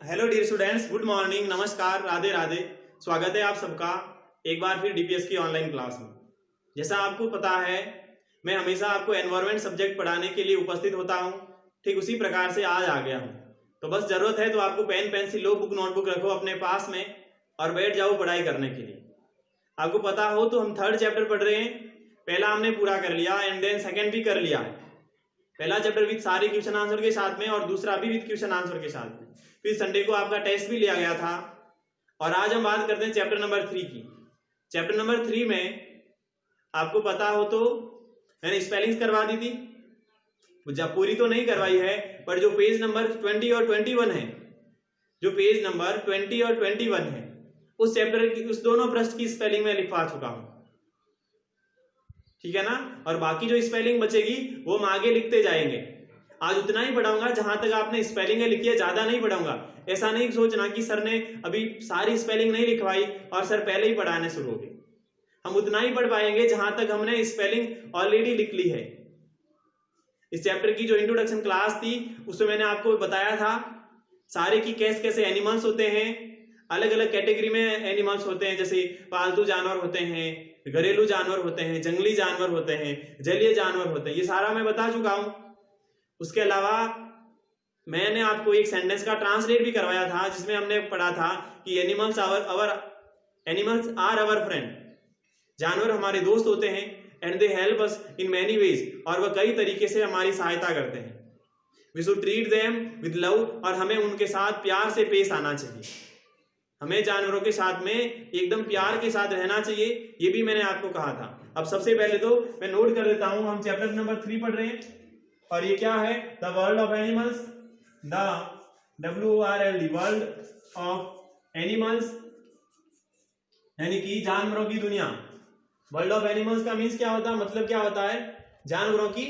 Hello dear students, good morning, नमस्कार, राधे राधे। स्वागत है आप सबका एक बार फिर डीपीएस की ऑनलाइन क्लास में। जैसा आपको पता है, मैं हमेशा आपको एनवायरमेंट सब्जेक्ट पढ़ाने के लिए उपस्थित होता हूं। ठीक उसी प्रकार से आज आ गया हूं। तो बस जरूरत है तो आपको पेन पेंसिल लो, बुक नोटबुक रखो अपने पास में और बैठ जाओ पढ़ाई करने के लिए। आपको पता हो तो हम 3rd चैप्टर पढ़ रहे हैं। पहला हमने पूरा कर लिया एंड देन 2nd भी कर लिया है। पहला चैप्टर विद सारे क्वेश्चन आंसर के साथ में और दूसरा भी विद क्वेश्चन आंसर के साथ में। फिर संडे को आपका टेस्ट भी लिया गया था। और आज हम बात करते हैं चैप्टर नंबर 3 की। चैप्टर नंबर 3 में आपको पता हो तो मैंने स्पेलिंग्स करवा दी थी, जब पूरी तो नहीं करवाई है, पर जो पेज नंबर 20 और 21 है, जो पेज नंबर 20 और 21 है, उस चैप्टर की उस दोनों पृष्ठ की स्पेलिंग में लिखवा चुका हूं। ठीक है ना। और बाकी जो स्पेलिंग बचेगी वो हम आगे लिखते जाएंगे। आज उतना ही पढ़ाऊंगा जहां तक आपने स्पेलिंग लिखी है, ज्यादा नहीं पढ़ाऊंगा। ऐसा नहीं सोचना कि सर ने अभी सारी स्पेलिंग नहीं लिखवाई और सर पहले ही पढ़ाने शुरू हो गए। हम उतना ही पढ़ पाएंगे जहां तक हमने स्पेलिंग ऑलरेडी लिख ली है। इस चैप्टर की जो इंट्रोडक्शन क्लास थी उसमें मैंने आपको बताया था सारे की कैसे कैसे एनिमल्स होते हैं, अलग अलग कैटेगरी में एनिमल्स होते हैं, जैसे पालतू जानवर होते हैं, घरेलू जानवर होते हैं, जंगली जानवर होते हैं, जलीय जानवर होते हैं। ये सारा मैं बता चुका हूं। उसके अलावा मैंने आपको एक सेंटेंस का ट्रांसलेट भी करवाया था जिसमें हमने पढ़ा था कि एनिमल्स आर अवर फ्रेंड। जानवर हमारे दोस्त होते हैं and they help us in many ways, और वह कई तरीके से हमारी सहायता करते हैं। We should treat them with love, और हमें उनके साथ प्यार से पेश आना चाहिए। हमें जानवरों के साथ में एकदम प्यार के साथ रहना चाहिए, ये भी मैंने आपको कहा था। अब सबसे पहले तो मैं नोट कर देता हूं, हम चैप्टर नंबर 3 पढ़ रहे हैं और ये क्या है? The world of animals, the WORLD, world of animals, यानी कि जानवरों की दुनिया। वर्ल्ड ऑफ एनिमल्स का मीन्स क्या होता है, मतलब क्या होता है? जानवरों की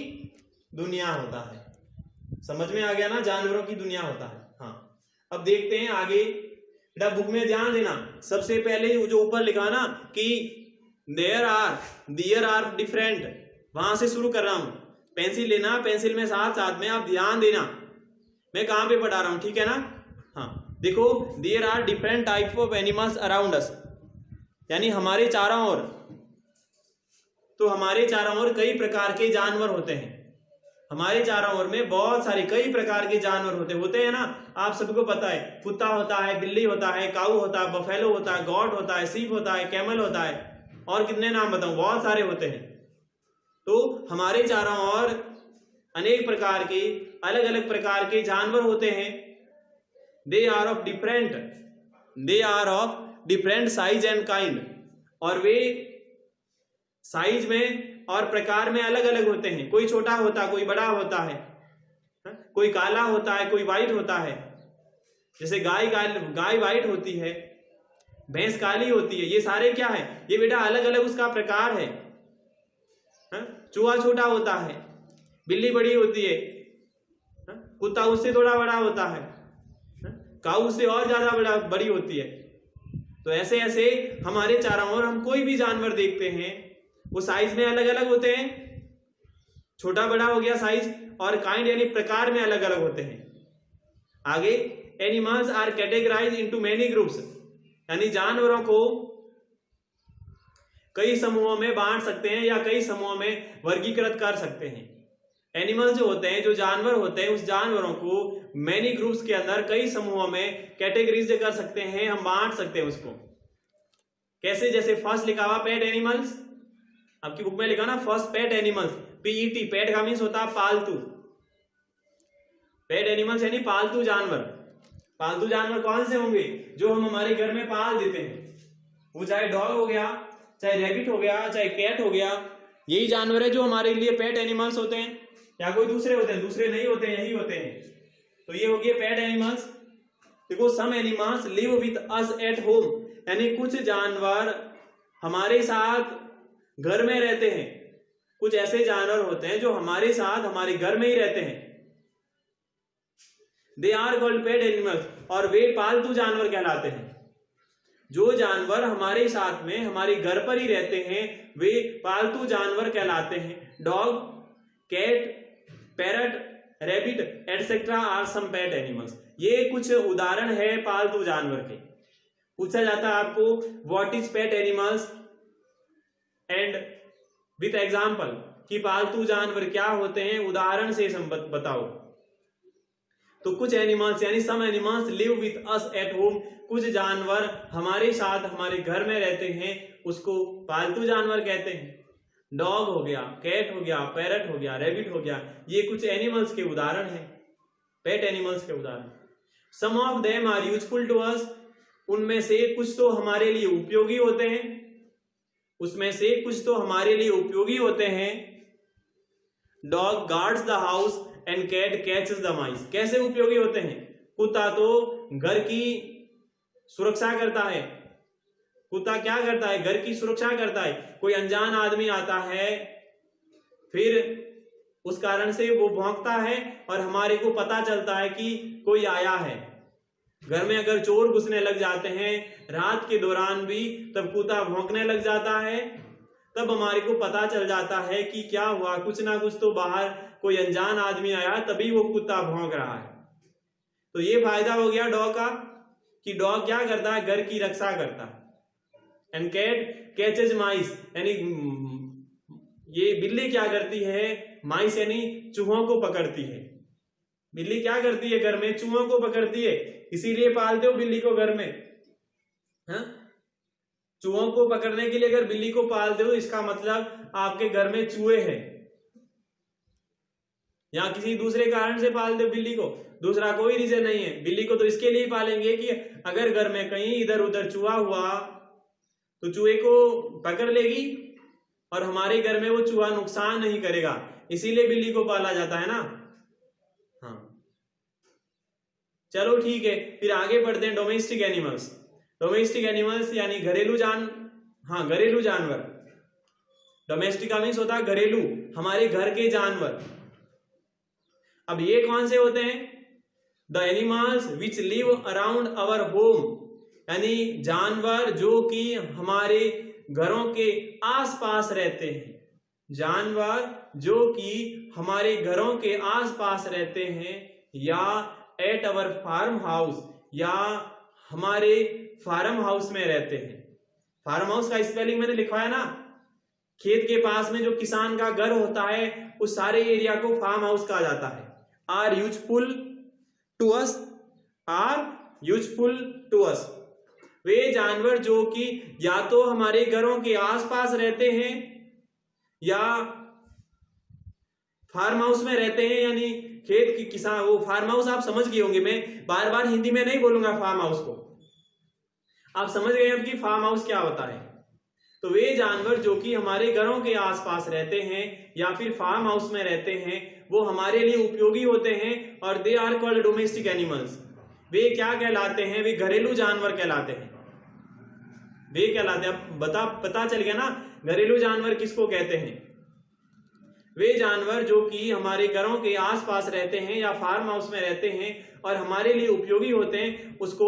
दुनिया होता है। समझ में आ गया ना? जानवरों की दुनिया होता है। हाँ, अब देखते हैं आगे। बेटा बुक में ध्यान देना, सबसे पहले जो ऊपर लिखा ना कि देयर आर डिफरेंट, वहां से शुरू कर रहा हूं। पेंसिल लेना, पेंसिल में साथ साथ में आप ध्यान देना मैं कहां पे पढ़ा रहा हूं, ठीक है ना। हाँ देखो, there are different type of animals around us, यानी हमारे चारों ओर, तो हमारे चारों ओर कई प्रकार के जानवर होते हैं। हमारे चारों ओर में बहुत सारे कई प्रकार के जानवर होते हैं ना। आप सबको पता है, कुत्ता होता है, बिल्ली होता है, काऊ होता है, बफेलो होता है, गॉट होता है, सीप होता है, कैमल होता है, और कितने नाम बताऊं, बहुत सारे होते हैं। तो हमारे चारों ओर अनेक प्रकार के अलग अलग प्रकार के जानवर होते हैं। They are of different size and kind, और वे साइज में और प्रकार में अलग अलग होते हैं। कोई छोटा होता है, कोई बड़ा होता है, कोई काला होता है, कोई व्हाइट होता है। जैसे गाय व्हाइट होती है, भैंस काली होती है। ये सारे क्या है? ये बेटा अलग अलग उसका प्रकार है। चूहा छोटा होता है, बिल्ली बड़ी होती है, कुत्ता उससे थोड़ा बड़ा होता है, काऊ उससे और ज्यादा बड़ी होती है। तो ऐसे ऐसे हमारे चारों ओर हम कोई भी जानवर देखते हैं, वो साइज में अलग अलग होते हैं, छोटा बड़ा हो गया साइज, और काइंड यानी प्रकार में अलग अलग होते हैं। आगे, animals are categorised into many groups, यानी जानवरों को कई समूहों में बांट सकते हैं या कई समूहों में वर्गीकृत कर सकते हैं। एनिमल जो होते हैं, जो जानवर होते हैं, उस जानवरों को मैनी ग्रुप्स के अंदर कई समूहों में कैटेगरीज कर सकते हैं, हम बांट सकते हैं उसको। कैसे? जैसे फर्स्ट लिखा हुआ पेट एनिमल्स, आपकी बुक में लिखा ना फर्स्ट पेट एनिमल्स, PET, पेट का मीन्स होता है पालतू। पेट एनिमल्स यानी पालतू जानवर। पालतू जानवर कौन से होंगे? जो हम हमारे घर में पाल देते हैं। वो चाहे डॉग हो गया, चाहे रैबिट हो गया, चाहे कैट हो गया, यही जानवर है जो हमारे लिए पेट एनिमल्स होते हैं। या कोई दूसरे होते हैं? दूसरे नहीं होते हैं, यही होते हैं। तो ये हो गए पेट एनिमल्स। देखो, some animals live with us at home, यानी कुछ जानवर हमारे साथ घर में रहते हैं। कुछ ऐसे जानवर होते हैं जो हमारे साथ हमारे घर में ही रहते हैं। They are called pet animals, और वे पालतू जानवर कहलाते हैं। जो जानवर हमारे साथ में हमारे घर पर ही रहते हैं वे पालतू जानवर कहलाते हैं। Dog, cat, parrot rabbit etcetera are some pet animals. ये कुछ उदाहरण है पालतू जानवर के। पूछा जाता है आपको what is pet animals and with example, कि पालतू जानवर क्या होते हैं, उदाहरण से बताओ। तो कुछ एनिमल्स यानी some animals live with us at home, कुछ जानवर हमारे साथ हमारे घर में रहते हैं, उसको पालतू जानवर कहते हैं। डॉग हो गया, कैट हो गया, पैरट हो गया, रैबिट हो गया, ये कुछ एनिमल्स के उदाहरण हैं, पेट एनिमल्स के उदाहरण। Some of them are useful to us, उनमें से कुछ तो हमारे लिए उपयोगी होते हैं, उसमें से कुछ तो हमारे लिए उपयोगी होते हैं। Dog guards the house and cat catches the mice. कैसे उपयोगी होते हैं? कुत्ता तो घर की सुरक्षा करता है। कुत्ता क्या करता है? घर की सुरक्षा करता है। कोई अनजान आदमी आता है, फिर उस कारण से वो भौंकता है और हमारे को पता चलता है कि कोई आया है। घर में अगर चोर घुसने लग जाते हैं रात के दौरान भी, तब कुत्ता भौंकने लग जाता है, तब हमारे को पता चल जाता है कि क्या हुआ, कुछ ना कुछ तो बाहर कोई अनजान आदमी आया, तभी वो कुत्ता भौंक रहा है। तो ये फायदा हो गया डॉग का कि डॉग क्या करता है? घर की रक्षा करता है। एंड कैट कैचेज माइस, यानी ये बिल्ली क्या करती है? माइस यानी चूहों को पकड़ती है। बिल्ली क्या करती है? घर में चूहों को पकड़ती है, इसीलिए पालते हो बिल्ली को घर में। हाँ, चूहों को पकड़ने के लिए अगर बिल्ली को पालते हो, इसका मतलब आपके घर में चूहे हैं, या किसी दूसरे कारण से पालते हो बिल्ली को, दूसरा कोई रीजन नहीं है। बिल्ली को तो इसके लिए पालेंगे कि अगर घर में कहीं इधर उधर चूहा हुआ तो चूहे को पकड़ लेगी और हमारे घर में वो चूहा नुकसान नहीं करेगा, इसीलिए बिल्ली को पाला जाता है ना। हाँ, चलो ठीक है, फिर आगे बढ़ते हैं। Domestic animals. डोमेस्टिक एनिमल्स यानी घरेलू घरेलू जानवर। डोमेस्टिक का मीन्स होता है घरेलू, हमारे घर के जानवर। अब ये कौन से होते हैं? The animals which live around our home, यानी जानवर जो कि हमारे घरों के आसपास रहते हैं। जानवर जो कि हमारे घरों के आसपास रहते हैं, या एट अवर फार्म हाउस, या हमारे फार्म हाउस में रहते हैं। फार्म हाउस का स्पेलिंग मैंने लिखवाया ना, खेत के पास में जो किसान का घर होता है उस सारे एरिया को फार्म हाउस कहा जाता है। Are useful to us, are useful to us, वे जानवर जो कि या तो हमारे घरों के आसपास रहते हैं या फार्म हाउस में रहते हैं, यानी खेत की किसान, वो फार्म हाउस आप समझ गए होंगे, मैं बार बार हिंदी में नहीं बोलूंगा फार्म हाउस को, आप समझ गए अब कि फार्म हाउस क्या होता है। तो वे जानवर जो कि हमारे घरों के आसपास रहते हैं या फिर फार्म हाउस में रहते हैं, वो हमारे लिए उपयोगी होते हैं और they are called domestic animals. वे क्या कहलाते हैं? वे घरेलू जानवर कहलाते हैं। वे कहलाते हैं, अब पता चल गया ना घरेलू जानवर किसको कहते हैं? वे जानवर जो कि हमारे घरों के आसपास रहते हैं या फार्म हाउस में रहते हैं और हमारे लिए उपयोगी होते हैं, उसको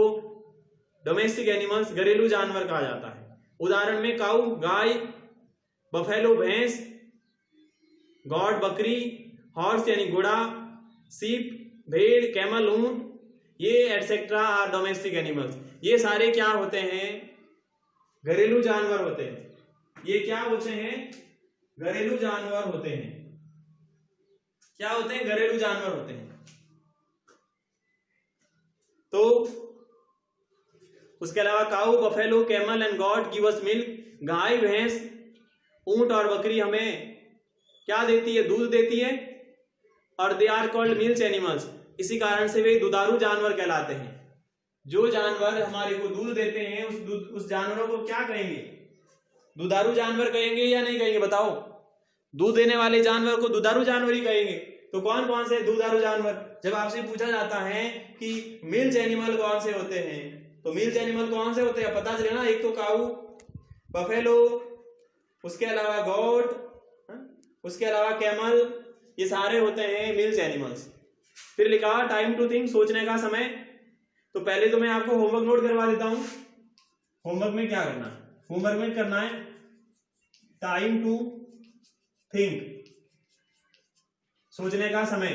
डोमेस्टिक एनिमल्स, घरेलू जानवर कहा जाता है। उदाहरण में काऊ गाय, बफेलो भैंस, गॉड बकरी, हॉर्स यानी घोड़ा, सीप भेड़, कैमल ऊंट, ये एटसेट्रा आर डोमेस्टिक एनिमल्स। ये सारे क्या होते हैं? घरेलू जानवर होते हैं। ये क्या होते हैं? घरेलू जानवर होते हैं। क्या होते हैं? घरेलू जानवर होते हैं। तो उसके अलावा cow, buffalo, camel and god give us milk, गाय, भैंस, ऊंट और बकरी हमें क्या देती है? दूध देती है, और they are called milk animals. इसी कारण से वे दुधारू जानवर कहलाते हैं। जो जानवर हमारे को दूध देते हैं उस जानवरों को क्या कहेंगे? दुधारू जानवर कहेंगे या नहीं कहेंगे? बताओ, दूध देने वाले जानवर को दुधारू जानवर ही कहेंगे। तो कौन कौन से दुधारू जानवर? जब आपसे पूछा जाता है कि मिल्क एनिमल कौन से होते हैं, तो मिल्क एनिमल कौन से होते हैं पता चले ना। एक तो काऊ, बफेलो, उसके अलावा गॉड, उसके अलावा कैमल, ये सारे होते हैं मिल्क एनिमल्स। फिर लिखा टाइम टू थिंक, सोचने का समय। तो पहले तो मैं आपको होमवर्क नोट करवा देता हूं। होमवर्क में क्या करना है? होमवर्क में करना है टाइम टू थिंक, सोचने का समय।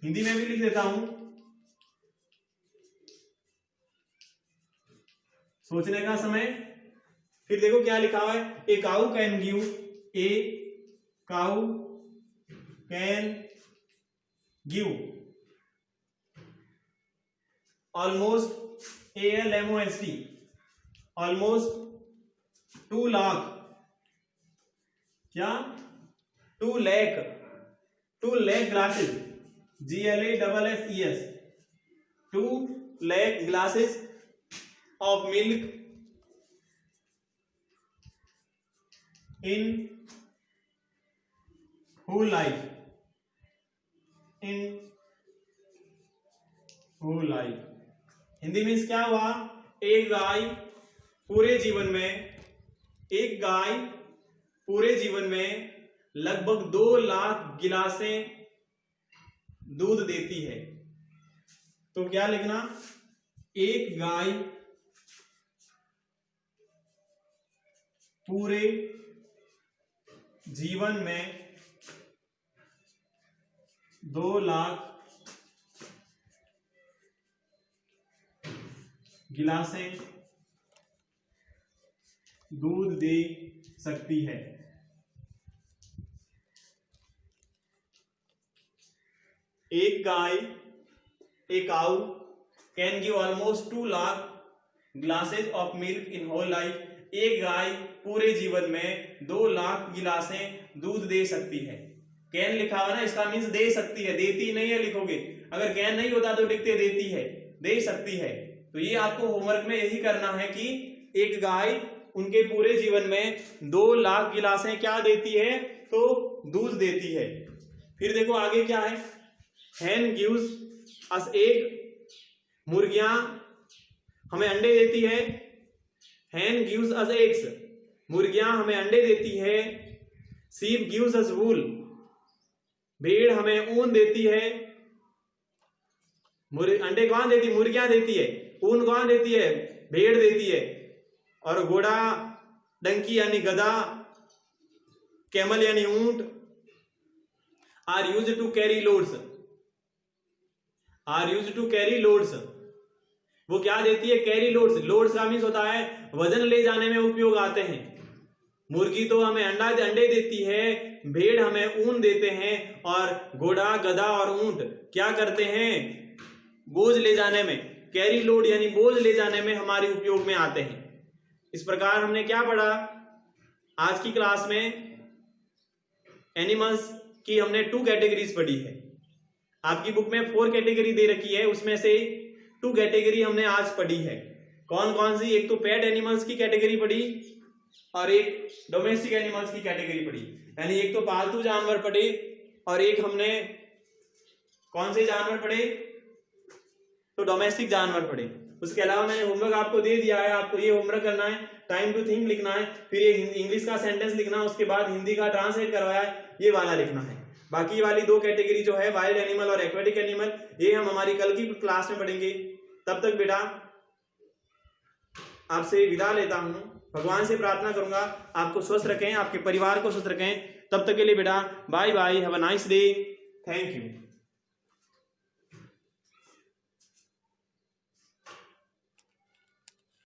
हिंदी में भी लिख देता हूं, सोचने का समय। फिर देखो क्या लिखा हुआ है, a cow can give, a cow can give almost, ALMOST, almost 2 lakh, क्या 2 lakh glasses, GLASSES, 2 lakh glasses of milk in whole life, in whole life. Hindi means क्या हुआ, एक गाय पूरे जीवन में लगभग 2 लाख गिलासें दूध देती है। तो क्या लिखना, एक गाय पूरे जीवन में 2 लाख गिलासें दूध दे सकती है। एक गाय, a cow can give almost 2 lakh glasses of milk in whole life. एक गाय पूरे जीवन में 2 लाख गिलासें दूध दे सकती है। कैन लिखा हुआ ना, इसका मीन्स दे सकती है, देती नहीं है लिखोगे। अगर कैन नहीं होता तो लिखते देती है, दे सकती है। तो ये आपको होमवर्क में यही करना है कि एक गाय उनके पूरे जीवन में 2 लाख गिलासें क्या देती है, तो दूध देती है। फिर देखो आगे क्या है, हैन गिव्स अस एग, मुर्गियां हमें अंडे देती है। हैन गिव्स अस एग्स, मुर्गियां हमें अंडे देती है। शीप गिव्स अस वूल, भेड़ हमें ऊन देती है। अंडे कौन देती है, मुर्गियां देती है। ऊन कौन देती है, भेड़ देती है। और घोड़ा, डंकी यानी गधा, कैमल यानी ऊंट, are used to carry loads, are used to carry loads, वो क्या देती है, कैरी लोड्स। लोड्स का मीन्स होता है वजन ले जाने में उपयोग आते हैं। मुर्गी तो हमें अंडे देती है, भेड़ हमें ऊन देते हैं, और घोड़ा, गधा और ऊंट क्या करते हैं, बोझ ले जाने में, कैरी लोड यानी बोझ ले जाने में हमारे उपयोग में आते हैं। इस प्रकार हमने क्या पढ़ा आज की क्लास में, एनिमल्स की हमने 2 कैटेगरीज पढ़ी है। आपकी बुक में 4 कैटेगरी दे रखी है, उसमें से 2 कैटेगरी हमने आज पढ़ी है। कौन कौन सी, एक तो पेट एनिमल्स की कैटेगरी पढ़ी और एक डोमेस्टिक एनिमल्स की कैटेगरी पढ़ी। यानी एक तो पालतू जानवर पढ़े और एक हमने कौन से जानवर पढ़े, तो डोमेस्टिक जानवर पढ़े। उसके अलावा मैंने होमवर्क आपको दे दिया है, आपको ये होमवर्क करना है, टाइम टू थिंक लिखना है, फिर ये इंग्लिश का सेंटेंस लिखना, उसके बाद हिंदी का ट्रांसलेट करवाया है, ये वाला लिखना है। बाकी वाली 2 कैटेगरी जो है वाइल्ड एनिमल और एक्वेटिक एनिमल, ये हम हमारी कल की क्लास में पढ़ेंगे। तब तक बेटा आपसे विदा लेता हूं, भगवान से प्रार्थना करूंगा आपको स्वस्थ रखें, आपके परिवार को स्वस्थ रखें। तब तक के लिए बेटा bye bye, have a nice day, thank you.